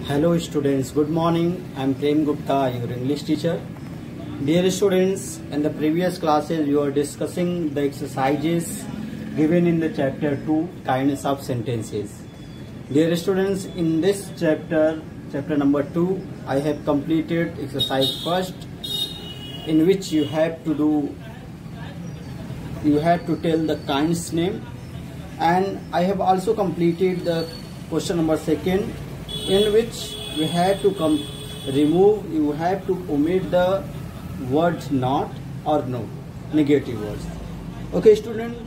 Hello students, good morning. I am Prem Gupta, your English teacher. Dear students, in the previous classes we were discussing the exercises given in the chapter 2, kinds of sentences. Dear students, in this chapter number 2, I have completed exercise first, in which you have to tell the kind's name, and I have also completed the question number 2, in which you have to omit the words not or no, negative words. Okay student,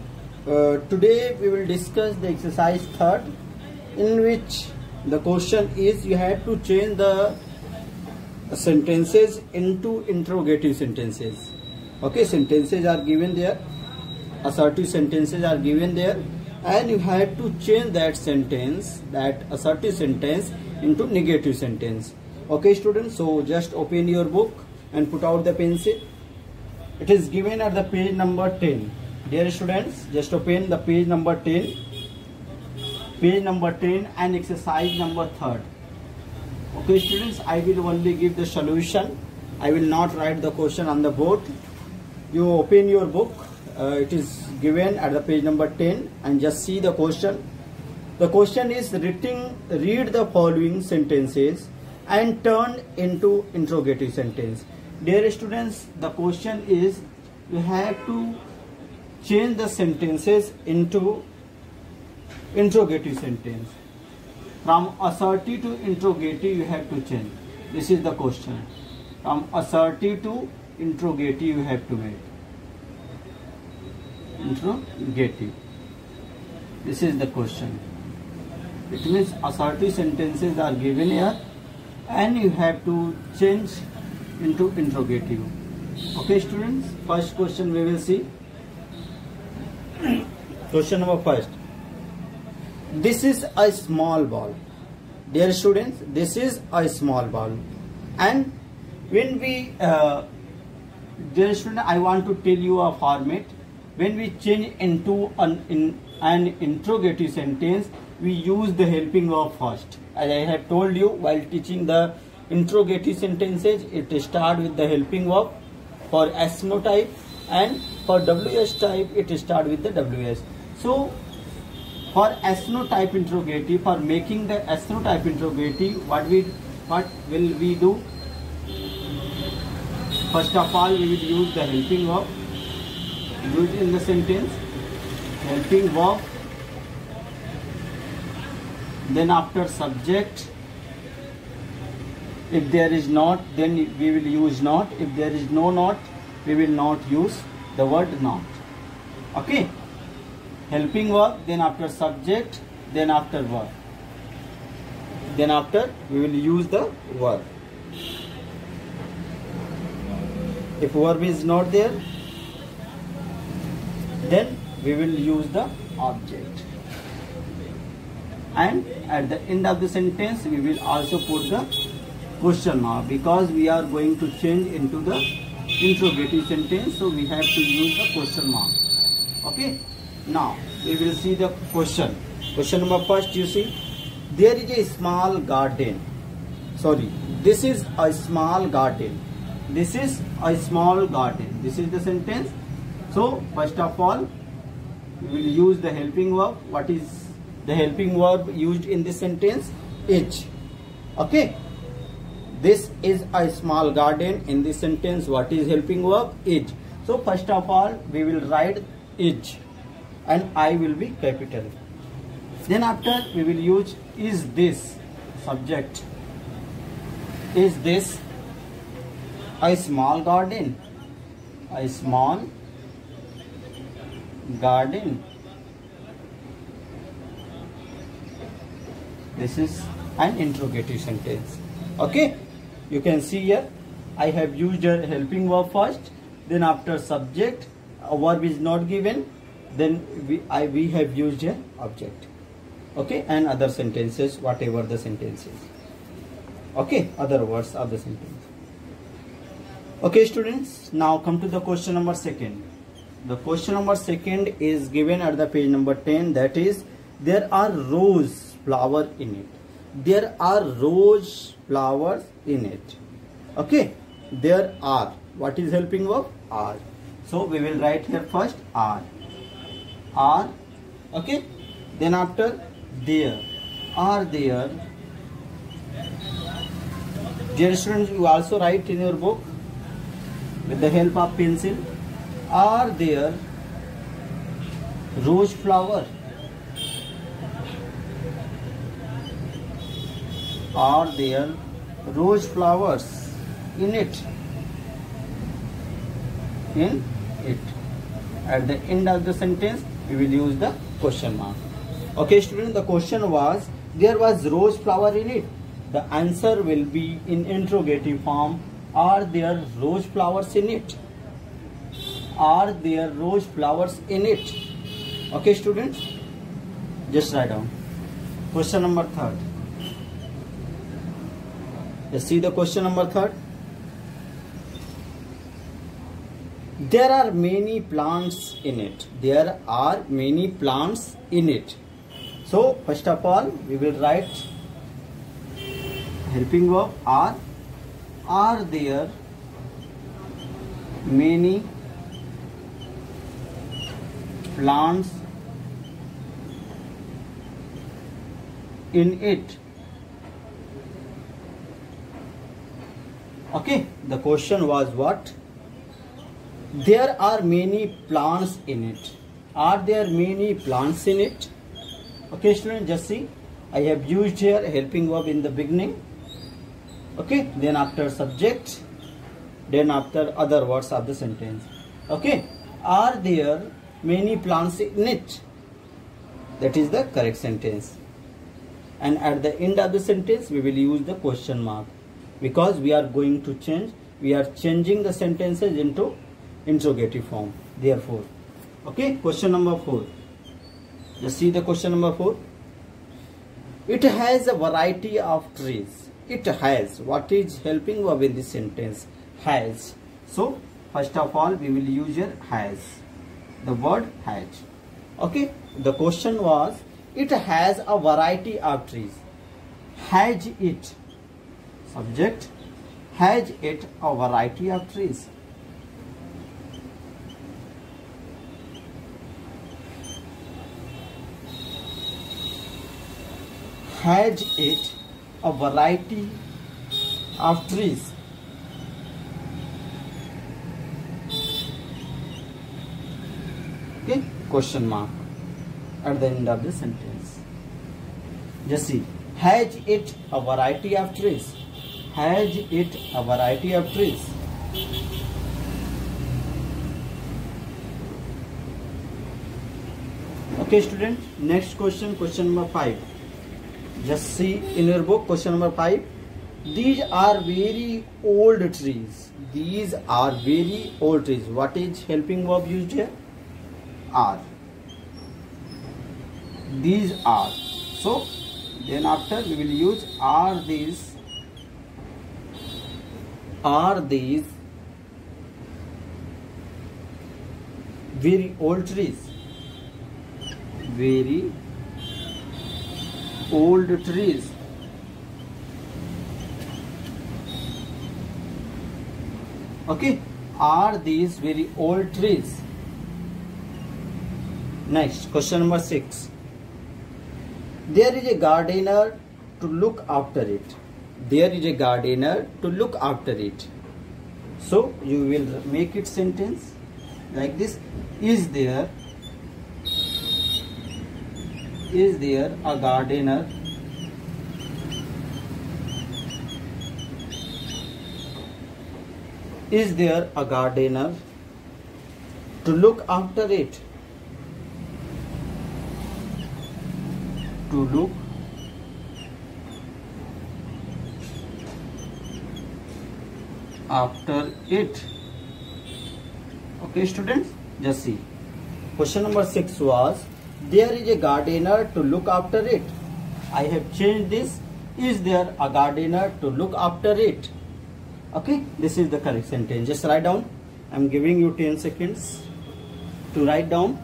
today we will discuss the exercise 3, in which the question is you have to change the sentences into interrogative sentences. Okay, sentences are given there, assertive sentences are given there, and you have to change that assertive sentence into negative sentence. Okay students, so just open your book and put out the pencil. It is given at the page number 10. Dear students, just open the page number 10 and exercise number 3. Okay students, I will only give the solution. I will not write the question on the board. You open your book. It is given at the page number 10 and just see the question. The question is read the following sentences and turn into interrogative sentence. Dear students, the question is you have to change the sentences into interrogative sentence. From assertive to interrogative you have to change. This is the question. From assertive to interrogative you have to make. Interrogative. This is the question. It means assertive sentences are given here and you have to change into interrogative. Okay students, first question we will see. Question number 1. This is a small ball. Dear students, this is a small ball. And when we, dear student, I want to tell you a format. When we change into an interrogative sentence, we use the helping verb first. As I have told you while teaching the interrogative sentences, it starts with the helping verb. For SNO type and for WS type, it starts with the WS. So for SNO type interrogative, for making the SNO type interrogative, what will we do? First of all, we will use the helping verb used in the sentence. Helping verb. Then after subject, if there is not, then we will use not. If there is no not, we will not use the word not. Okay. Helping verb, then after subject, then after verb. Then after we will use the verb. If verb is not there, then we will use the object. And at the end of the sentence, we will also put the question mark, because we are going to change into the interrogative sentence, so we have to use the question mark. Okay. Now we will see the question. Question number 1, you see, there is a small garden. This is a small garden. This is a small garden. This is the sentence. So first of all, we will use the helping verb. What is the helping verb used in this sentence? Is. Okay. This is a small garden. In this sentence, what is helping verb? Is. So first of all, we will write is, and I will be capital. Then after we will use is this, subject. Is this a small garden? A small garden. This is an interrogative sentence. Okay. You can see here I have used a helping verb first, then after subject, a verb is not given, then we have used an object. Okay, and other sentences, whatever the sentences. Okay, other words of the sentence. Okay students, now come to the question number 2. The question number 2 is given at the page number 10, that is, there are rose flower in it. there are rose flowers in it. Okay, there are. What is helping verb? Are. So we will write here first are. Are. Okay. Then after there. Are there. Dear students, you also write in your book with the help of pencil. Are there rose flower? Are there rose flowers in it? In it. At the end of the sentence, we will use the question mark. Okay, student, the question was, there was rose flower in it. The answer will be in interrogative form. Are there rose flowers in it? Are there rose flowers in it? Okay, students, just write down. Question number 3. Let's see the question number 3. There are many plants in it. There are many plants in it. So first of all, we will write helping verb are. Are there many plants in it? Okay, the question was what? There are many plants in it. Are there many plants in it? Okay, students, just see. I have used here helping verb in the beginning. Okay, then after subject, then after other words of the sentence. Okay, are there many plants in it? That is the correct sentence. And at the end of the sentence, we will use the question mark, because we are going to change. We are changing the sentences into interrogative form. Therefore, okay, question number 4. Just see the question number 4. It has a variety of trees. It has. What is helping verb in this sentence? Has. So first of all, we will use here has. The word has. Okay. The question was, it has a variety of trees. Has it? Subject. Has it a variety of trees? Has it a variety of trees? Okay, question mark at the end of the sentence. Just see, has it a variety of trees? Has it a variety of trees? Okay, student, next question, question number 5. Just see in your book, question number 5. These are very old trees. These are very old trees. What is helping verb used here? Are. These are. So then after we will use are these very old trees. Very old trees. Okay, are these very old trees? Next, question number 6. There is a gardener to look after it. There is a gardener to look after it. So you will make it sentence like this. Is there a gardener is there a gardener to look after it? To look after it. Okay, students, just see. Question number 6 was, there is a gardener to look after it. I have changed this. Is there a gardener to look after it? Okay, this is the correct sentence. Just write down. I am giving you 10 seconds to write down.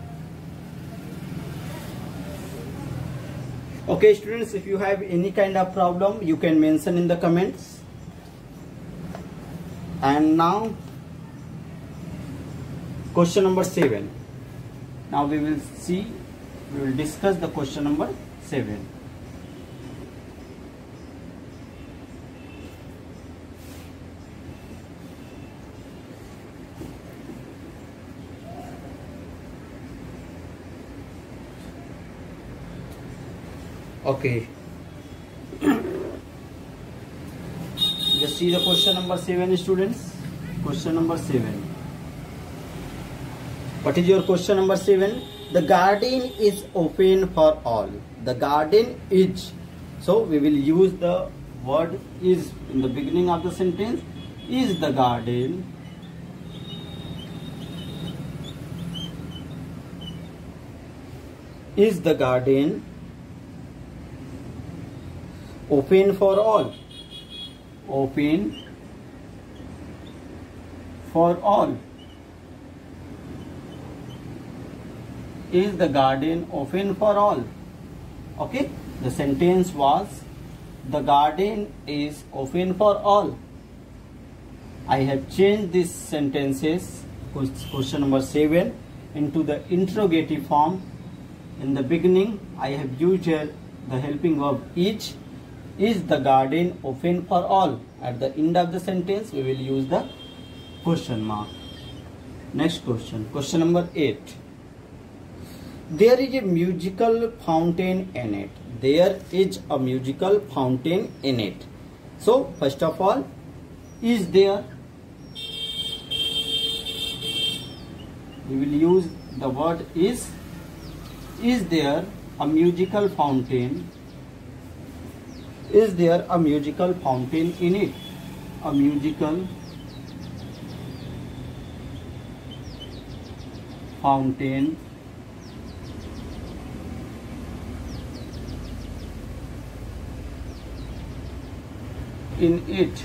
Okay students, if you have any kind of problem, you can mention in the comments. And now question number 7. Now we will discuss the question number 7. Okay. Just see the question number 7, students. Question number 7. What is your question number 7? The garden is open for all. The garden is. So we will use the word is in the beginning of the sentence. Is the garden open for all? Open for all. Is the garden open for all? Okay, the sentence was the garden is open for all. I have changed these sentences, question number 7, into the interrogative form. In the beginning, I have used here the helping verb is. Is the garden open for all? At the end of the sentence, we will use the question mark. Next question, question number 8. There is a musical fountain in it. There is a musical fountain in it. So, first of all, is there? We will use the word is. Is there a musical fountain? Is there a musical fountain in it? A musical fountain in it.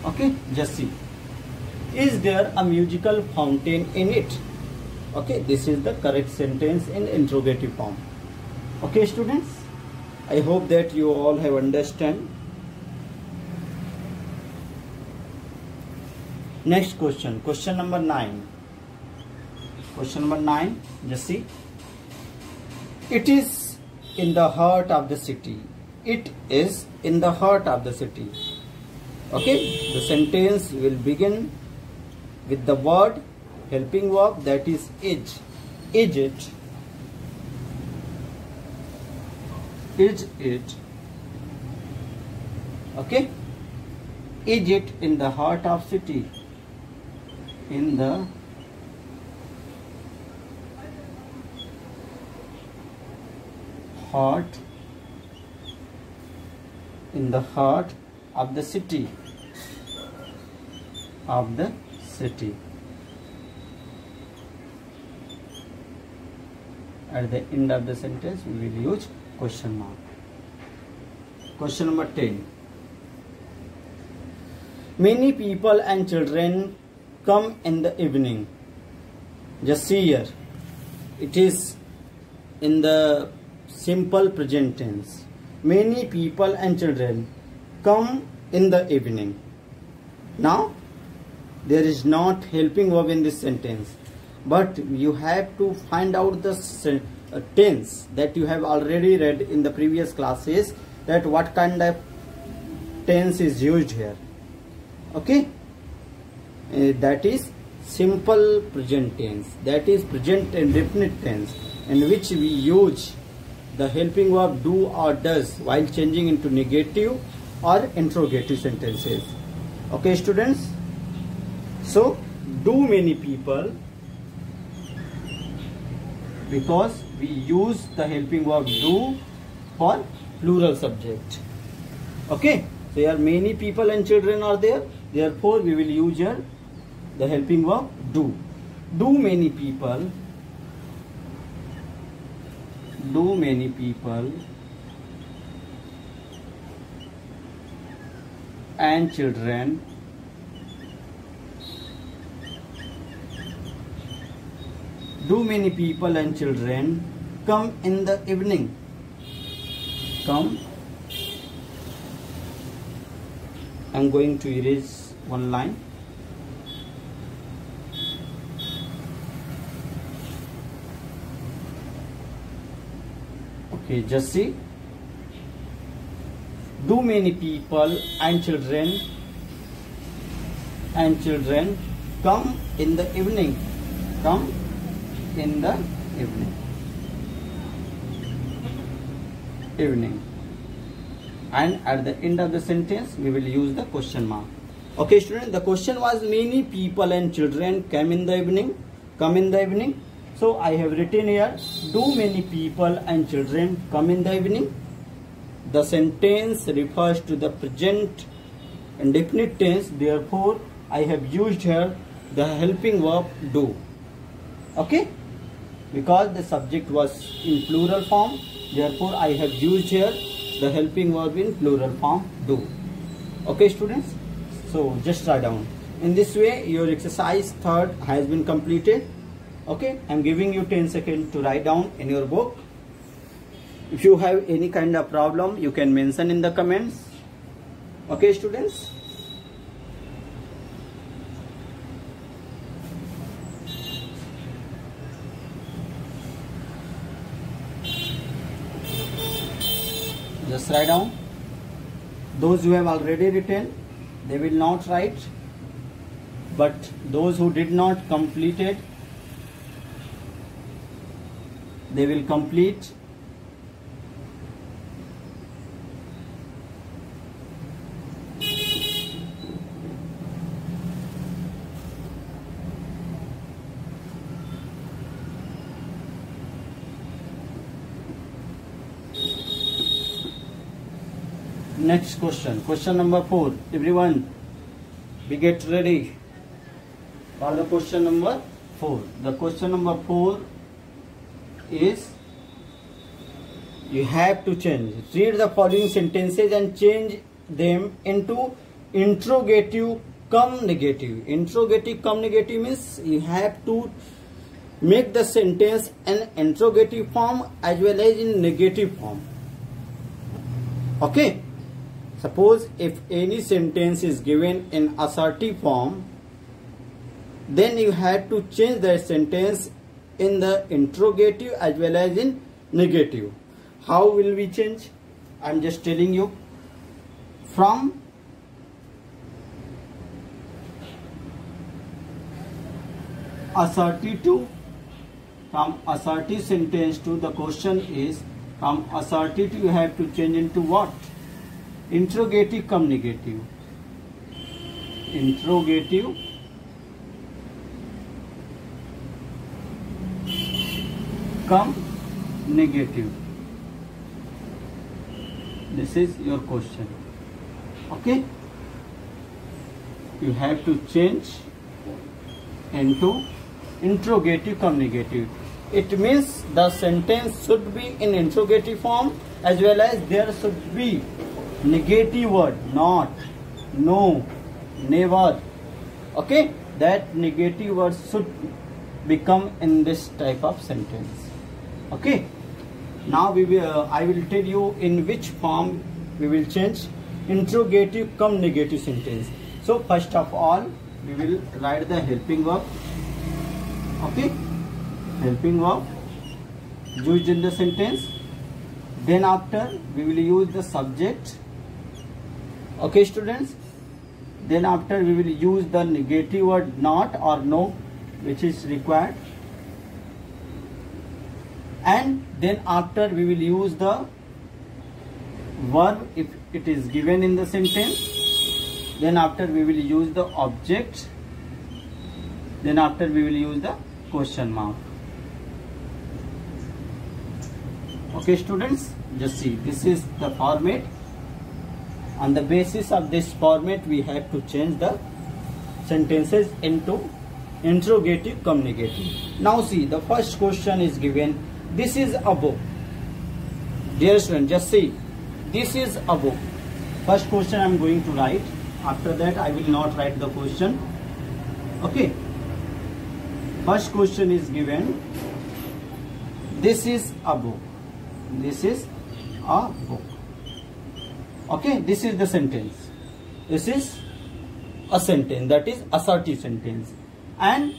Okay, just see. Is there a musical fountain in it? Okay, this is the correct sentence in interrogative form. Okay students, I hope that you all have understand. Next question, question number 9. Question number 9, just see. It is in the heart of the city. It is in the heart of the city. Okay, the sentence will begin with the word helping verb, that is is. Is it? Is it? Okay. Is it in the heart of city? In the heart. In the heart of the city. Of the city. At the end of the sentence, we will use question mark. Question number 10. Many people and children come in the evening. Just see here. It is in the simple present tense. Many people and children come in the evening. Now, there is not helping verb in this sentence. But you have to find out the tense that you have already read in the previous classes, that what kind of tense is used here. Okay, that is simple present tense, that is present indefinite tense, in which we use the helping verb do or does while changing into negative or interrogative sentences. Okay students, so do many people, because we use the helping verb do for plural subject. Okay, so here many people and children are there, therefore we will use here the helping verb do. Do many people, do many people and children Do many people and children come in the evening? Come. I'm going to erase one line. Okay, just see. Do many people and children come in the evening? Come in the evening. And at the end of the sentence we will use the question mark. Okay students, the question was many people and children come in the evening. So I have written here, do many people and children come in the evening? The sentence refers to the present indefinite tense, therefore I have used here the helping verb do. Okay, because the subject was in plural form, therefore I have used here the helping verb in plural form do. Okay students, so just write down. In this way your exercise 3rd has been completed. Okay, I am giving you 10 seconds to write down in your book. If you have any kind of problem, you can mention in the comments. Okay students. Just write down. Those who have already written, they will not write. But those who did not complete it, they will complete. Next question, question number 4. Everyone, we get ready for the question number 4. The question number 4 is, you have to change. Read the following sentences and change them into interrogative cum negative. Interrogative cum negative means you have to make the sentence in interrogative form as well as in negative form. Okay. Suppose if any sentence is given in assertive form, then you have to change the sentence in the interrogative as well as in negative. How will we change? I am just telling you. From assertive sentence to the question is, from assertive you have to change into what? Interrogative cum negative. Interrogative cum negative. This is your question. Okay, you have to change into interrogative cum negative. It means the sentence should be in interrogative form as well as there should be negative word, not, no, never. Okay, that negative word should become in this type of sentence. Okay, now I will tell you in which form we will change interrogative cum negative sentence. So first of all we will write the helping verb. Okay, helping verb used in the sentence. Then after we will use the subject. Okay students, then after we will use the negative word not or no, which is required, and then after we will use the verb if it is given in the sentence. Then after we will use the object. Then after we will use the question mark. Okay students, just see, this is the format. On the basis of this format we have to change the sentences into interrogative cum negative. Now see, the first question is given, this is a book. Dear student, just see, this is a book. First question I am going to write. After that I will not write the question. Okay, First question is given, this is a book. This is a book. Okay, this is the sentence. This is a sentence, that is assertive sentence. And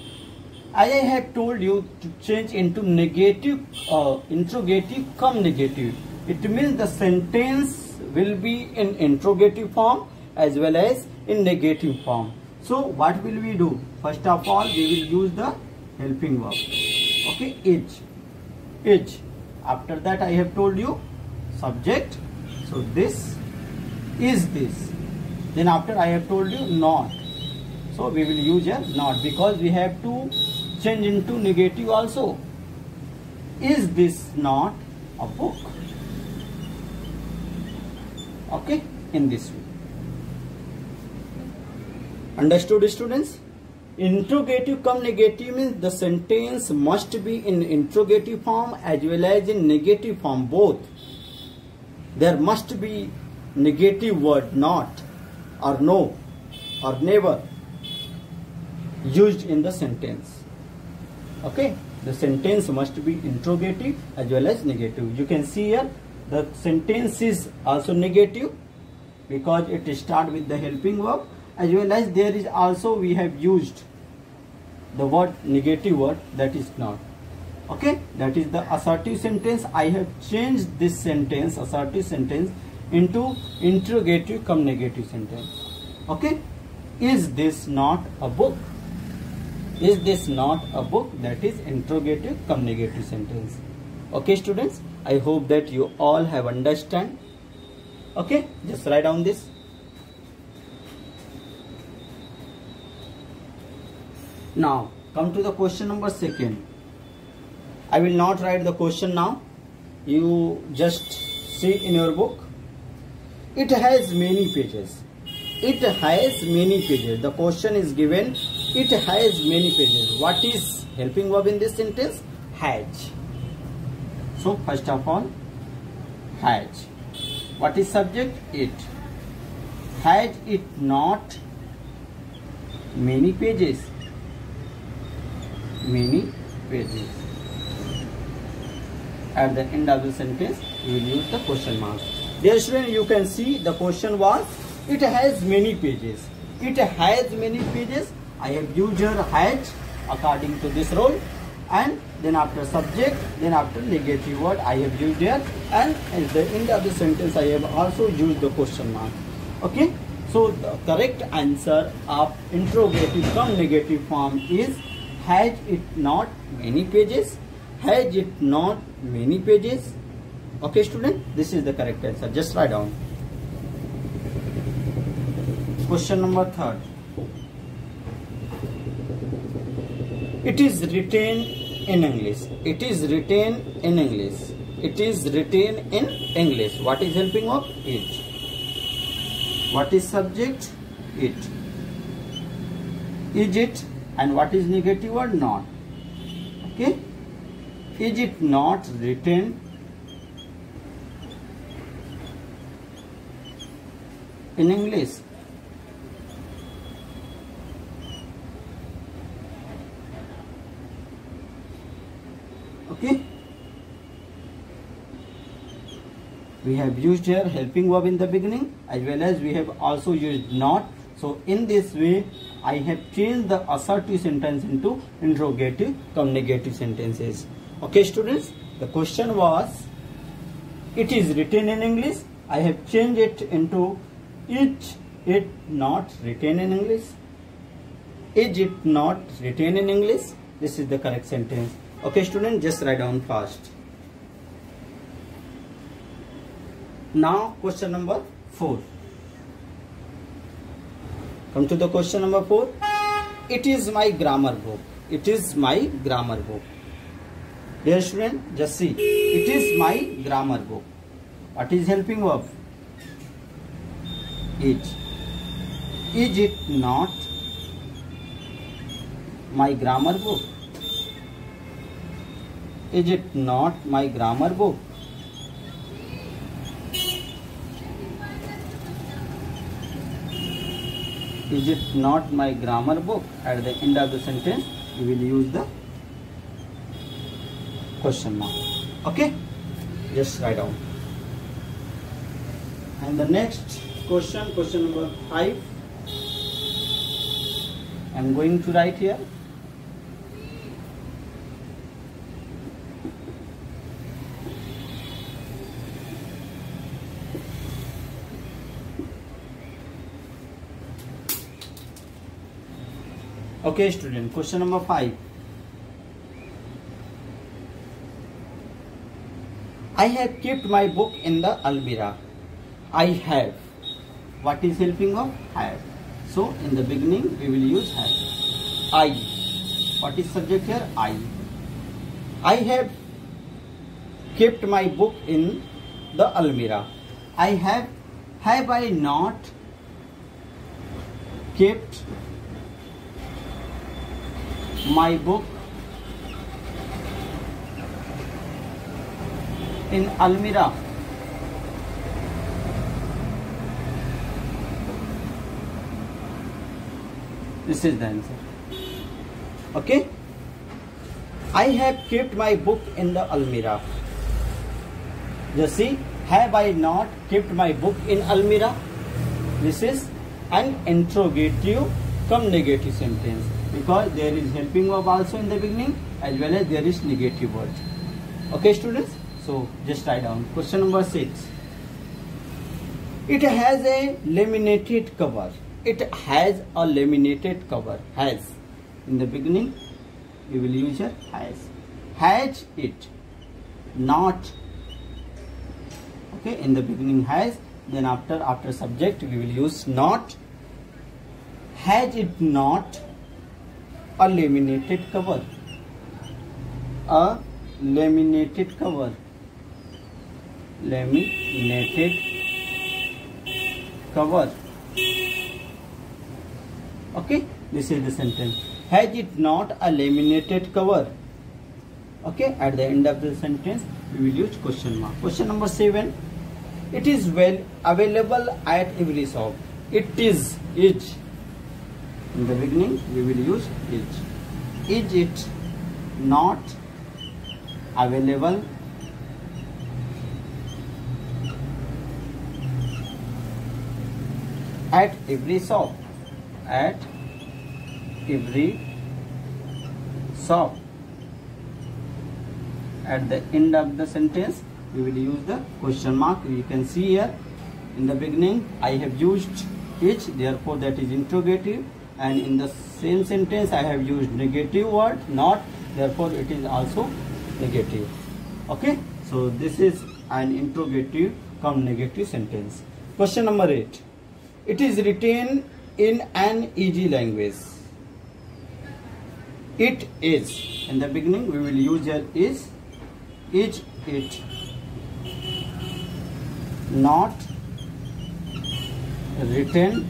as I have told you to change into negative, interrogative come negative. It means the sentence will be in interrogative form as well as in negative form. So what will we do? First of all, we will use the helping verb. Okay, is. After that I have told you subject. So this is this. Then after I have told you not. So we will use a not, because we have to change into negative also. Is this not a book? Okay, in this way. Understood, students? Interrogative come negative means the sentence must be in interrogative form as well as in negative form, both. There must be negative word not or no or never used in the sentence. Okay, the sentence must be interrogative as well as negative. You can see here the sentence is also negative because it starts with the helping verb, as well as there is also we have used the word negative word, that is not. Okay, that is the assertive sentence. I have changed this sentence, assertive sentence, into interrogative come negative sentence. Okay, is this not a book? Is this not a book? That is interrogative come negative sentence. Okay, students, I hope that you all have understand. Okay, just write down this. Now come to the question number 2. I will not write the question now. You just see in your book. It has many pages. It has many pages. The question is given. It has many pages. What is helping verb in this sentence? Has. So first of all, has. What is subject? It. Has it not many pages? Many pages. At the end of the sentence, we will use the question mark. Dear student, you can see the question was, it has many pages. It has many pages. I have used here has according to this rule, and then after subject, then after negative word I have used here, and at the end of the sentence I have also used the question mark. Okay, so the correct answer of interrogative come negative form is, has it not many pages? Has it not many pages? Okay, student, this is the correct answer. Just write down. Question number 3. It is written in English. It is written in English. It is written in English. What is helping verb? It. What is subject? It. Is it? And what is negative word? Not. Okay. Is it not written in English? Okay. We have used here helping verb in the beginning, as well as we have also used not. So in this way, I have changed the assertive sentence into interrogative come negative sentences. Okay, students, the question was, it is written in English. I have changed it into, is it not written in English? Is it not written in English? This is the correct sentence. Okay, student, just write down fast. Now question number 4. Come to the question number 4. It is my grammar book. It is my grammar book. Dear student, just see. It is my grammar book. What is helping verb? Is. Is it not my grammar book? Is it not my grammar book? Is it not my grammar book? At the end of the sentence, we will use the question mark. Okay, just write down. And the next question, question number 5, I am going to write here. Okay student, question number 5. I have kept my book in the almirah. I have. What is helping of have? So in the beginning we will use have. I. What is subject here? I. I have kept my book in the almirah. I have. Have I not kept my book in almirah? This is the answer. Okay, I have kept my book in the almirah. Just see, have I not kept my book in almirah? This is an interrogative cum negative sentence, because there is helping verb also in the beginning as well as there is negative word. Okay students, so just write down. Question number 6. It has a laminated cover. It has a laminated cover. Has. In the beginning we will use here has. Has it not? Okay, in the beginning has, then after subject we will use not. Has it not a laminated cover? A laminated cover. Laminated cover. Okay, this is the sentence. Has it not a laminated cover? Okay, at the end of the sentence we will use question mark. Question number 7. It is well available at every shop. It is. In the beginning we will use is. Is it not available at every shop? At every shop. At the end of the sentence we will use the question mark. You can see here in the beginning I have used is, therefore that is interrogative, and in the same sentence I have used negative word not, therefore it is also negative. Okay, so this is an interrogative cum negative sentence. Question number 8. It is written in an easy language. It is. In the beginning we will use here is. Is it not written?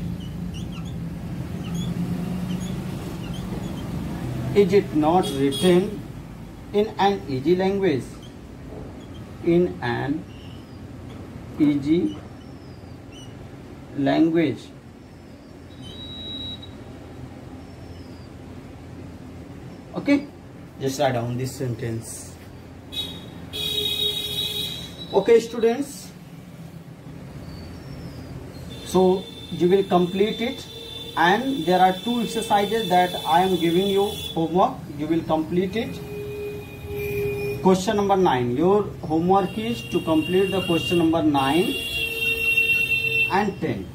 Is it not written in an easy language? In an easy language. Okay, just write down this sentence. Okay students, so you will complete it, and there are 2 exercises that I am giving you homework. You will complete it. Question number 9. Your homework is to complete the question number 9 and 10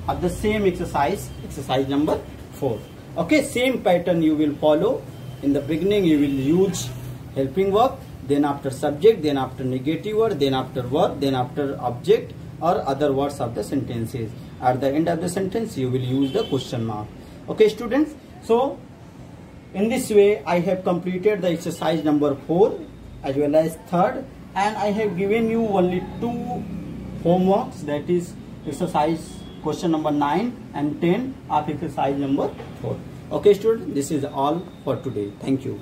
of the same exercise, exercise number 4. Okay, same pattern you will follow. In the beginning you will use helping verb, then after subject, then after negative word, then after verb, then after object or other words of the sentences. At the end of the sentence you will use the question mark. Okay students, so in this way I have completed the exercise number 4 as well as 3rd, and I have given you only 2 homeworks, that is exercise question number 9 and 10 of exercise number 4. Okay students, this is all for today. Thank you.